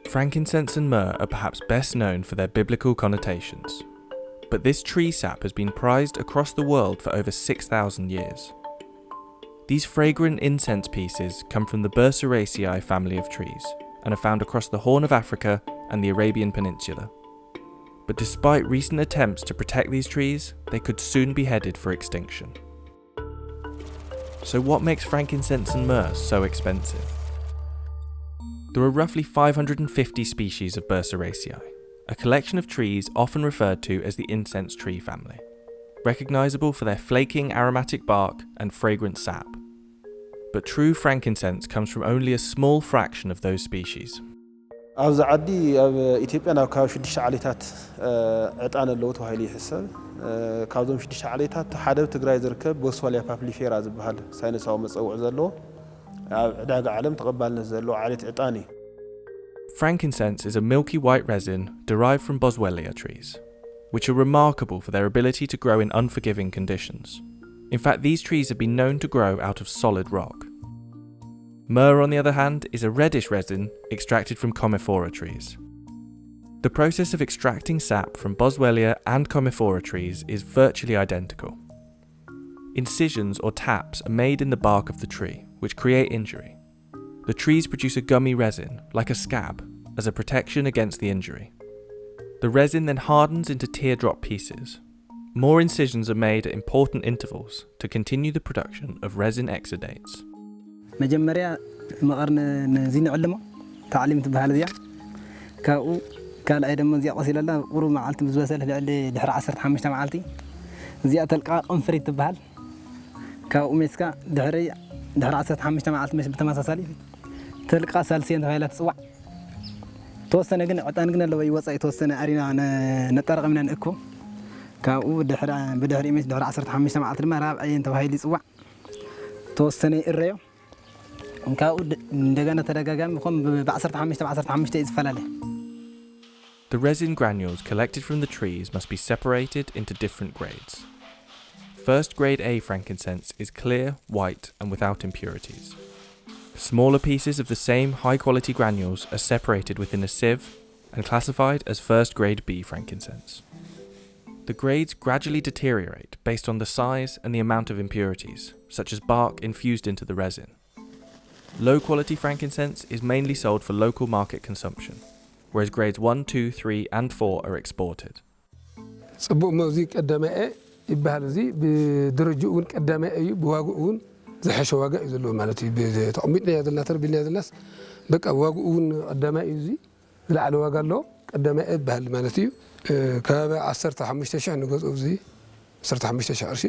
Frankincense and myrrh are perhaps best known for their biblical connotations, but this tree sap has been prized across the world for over 6,000 years. These fragrant incense pieces come from the Burseraceae family of trees and are found across the Horn of Africa and the Arabian Peninsula. But despite recent attempts to protect these trees, they could soon be headed for extinction. So what makes frankincense and myrrh so expensive? There are roughly 550 species of Burseraceae, a collection of trees often referred to as the incense tree family, recognisable for their flaking aromatic bark and fragrant sap. But true frankincense comes from only a small fraction of those species. ኣብዚ ዓዲ ኣብ ኢትዮጵያ ናብ ካብ 6 ዓሌታት ዕጣን ኣለዎ ተባሂሉ ይሕሰብ ካብዞም 6 ዓሌታት ሓደ ትግራይ ዝርከብ ቦስዋሊያ ፓፕሊፌራ ዝበሃል ሳይንሳዊ መፀውዒ ዘለዎ ኣብ ዕዳጋ ዓለም ተቐባልነት ዘለዎ ዓሌት ዕጣን እዩ። Frankincense is a milky white resin derived from Boswellia trees, which are remarkable for their ability to grow in unforgiving conditions. In fact, these trees have been known to grow out of solid rock. Myrrh, on the other hand, is a reddish resin extracted from Commiphora trees. The process of extracting sap from Boswellia and Commiphora trees is virtually identical. Incisions or taps are made in the bark of the tree, which create injury. The trees produce a gummy resin, like a scab, as a protection against the injury. The resin then hardens into teardrop pieces. More incisions are made at important intervals to continue the production of resin exudates. መጀመሪያ መቐርን ነዚ ንዕልሞ ታዕሊም ትበሃል እዚኣ ካብኡ ካልኣይ ደሞ እዚኣ ቆሲለላ ቁሩብ መዓልቲ ብዝበሰለ ልዕሊ ድሕሪ 15 መዓልቲ እዚኣ ተልቃ ቅንፍሪት ትበሃል ካብኡ ሜስካ ድሕሪ 15 መዓልቲ መስ ብተመሳሳሊ ተልቃ ሳልስየን ተባሂላ ትፅዋዕ ተወሰነ ግን ዕጣን ግን ኣለዎ ይወፃ የተወሰነ ኣሪና ነጠረቕምና ንእኮ ካብኡ ብድሕሪ ሜስ ድሕሪ 15 መዓልቲ ድማ ራብዓየን ተባሂሉ ይፅዋዕ ተወሰነ ይእረዮ ካብኡ እንደገና ተደጋጋሚ ኾም ብ15 ይዝፈላለ The resin granules collected from the trees must be separated into different grades. First grade A frankincense is clear, white and without impurities. Smaller pieces of the same high quality granules are separated within a sieve and classified as first grade B frankincense. The grades gradually deteriorate based on the size and the amount of impurities, such as bark infused into the resin. Low quality frankincense is mainly sold for local market consumption, whereas grades 1, 2, 3 and 4 are exported. ጽቡቕ መውዚ ቀዳማኤ ይበሃል እዚ ብድርጅኡ እውን ቀዳማኤ እዩ ብዋግኡ እውን ዝሐሸ ዋጋ እዩ ዘለዎ ማለት እዩ ተቐሚጥና ዘለና ተርቢልና ዘለናስ በቃ ዋግኡ እውን ቀዳማኤ እዩ እዚ ዝለዓለ ዋጋ ኣለዎ ቀዳማኤ ይበሃል ማለት እዩ ካብ 15000 ንገዝኦ እዚ 15000 ቅርሺ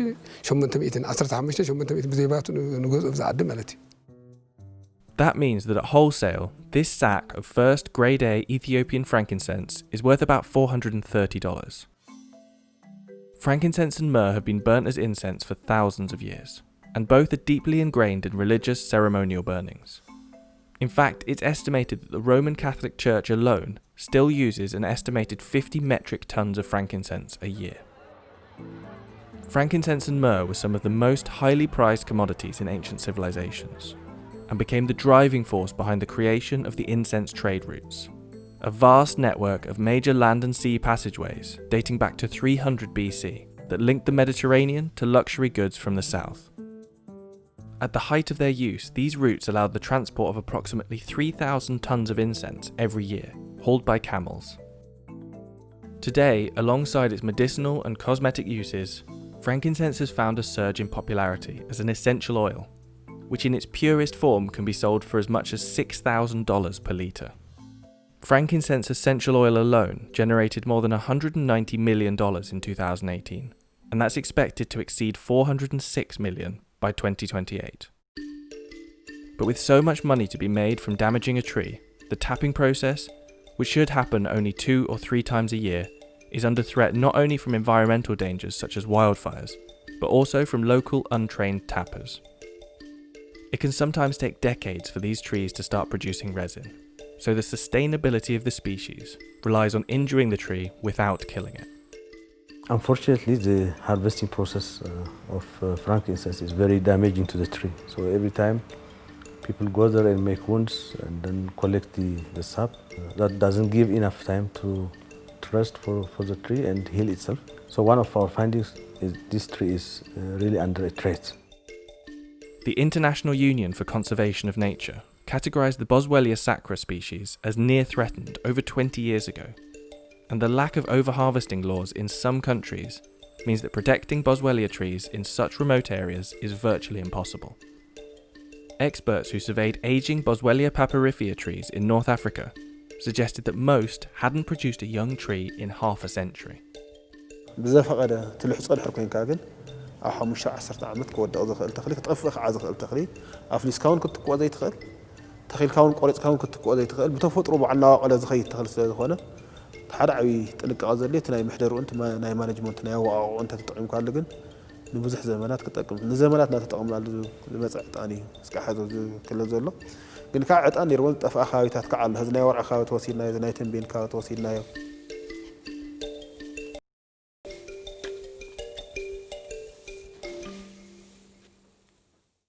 800 ብዘይባቱ ንገዝኦ ዝዓዲ ማለት እዩ That means that at wholesale, this sack of first grade A Ethiopian frankincense is worth about $430. Frankincense and myrrh have been burnt as incense for thousands of years, and both are deeply ingrained in religious ceremonial burnings. In fact, it's estimated that the Roman Catholic Church alone still uses an estimated 50 metric tons of frankincense a year. Frankincense and myrrh were some of the most highly prized commodities in ancient civilizations, and became the driving force behind the creation of the incense trade routes, a vast network of major land and sea passageways dating back to 300 BC that linked the Mediterranean to luxury goods from the south. At the height of their use, these routes allowed the transport of approximately 3,000 tons of incense every year, hauled by camels. Today, alongside its medicinal and cosmetic uses, frankincense has found a surge in popularity as an essential oil, which in its purest form can be sold for as much as $6,000 per litre. Frankincense essential oil alone generated more than $190 million in 2018, and that's expected to exceed $406 million by 2028. But with so much money to be made from damaging a tree, the tapping process, which should happen only 2 or 3 times a year, is under threat not only from environmental dangers such as wildfires, but also from local untrained tappers. It can sometimes take decades for these trees to start producing resin, so the sustainability of the species relies on injuring the tree without killing it. Unfortunately, the harvesting process of frankincense is very damaging to the tree. So every time People go there and make wounds and then collect the sap. That doesn't give enough time to rest for the tree and heal itself. So one of our findings is this tree is really under a threat. The International Union for Conservation of Nature categorised the Boswellia sacra species as near threatened over 20 years ago, and the lack of overharvesting laws in some countries means that protecting Boswellia trees in such remote areas is virtually impossible. Experts who surveyed aging Boswellia papyrifera trees in North Africa suggested that most hadn't produced a young tree in half a century. بزفقده تلح صلح كوين كاغن او 15 عامت كودق زخل تخلي تطفخ عازخل تخلي افليس كاون كنت كو زي تخل تخيل كاون قرص كاون كنت كو زي تخل بتفطروا بعنا قله زخي تخل سلازخونه حدا عوي طنقا زليت ناي محدرو انت ناي مانجمنت ناي واو انت تطعم كالو ግን ንብዙሕ ዘመናት ክጠቅም ንዘመናት እናተጠቀምናሉ ዝመጽእ ዕጣኒ እስካ ሓዞ ዝክለ ዘሎ ግን ካብ ዕጣን ነይርወን ጠፋ ኣኻዊታት ከዓል ህዝናይ ወርዓ ኣኻዊ ተወሲድናዮ ናይ ተንቤን ካብ ተወሲድናዮ